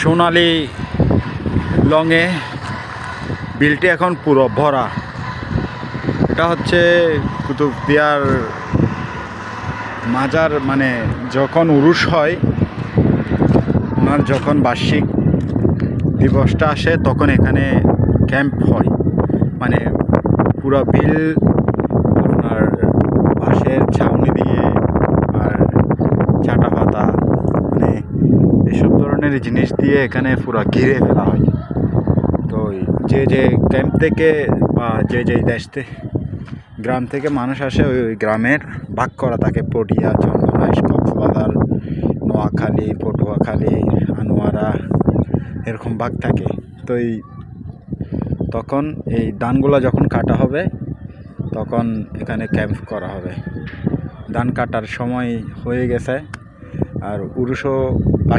সোনালি লংয়ে বিলটি এখন পুরো ভরা। এটা হচ্ছে কুতুবদিয়ার মাজার, মানে যখন উরুস হয়, ওনার যখন বার্ষিক দিবসটা আসে তখন এখানে ক্যাম্প হয়। মানে পুরো বিল আপনার বাঁশের ছাউনি দিয়ে আর চাটা পাতা, মানে এসব ধরনের জিনিস দিয়ে এখানে পুরো ঘিরে ফেলা হয়। তো যে ক্যাম্প থেকে বা যে দেশ থেকে, গ্রাম থেকে মানুষ আসে, ওই গ্রামের ভাগ করা থাকে। পটিয়া, চন্দনাইশ, কক্সবাজার, নোয়াখালী, পটুয়াখালী, আনোয়ারা, এরকম ভাগ থাকে। তো তখন এই ধানগুলো যখন কাটা হবে তখন এখানে ক্যাম্প করা হবে। ধান কাটার সময় হয়ে গেছে, আর উরুষও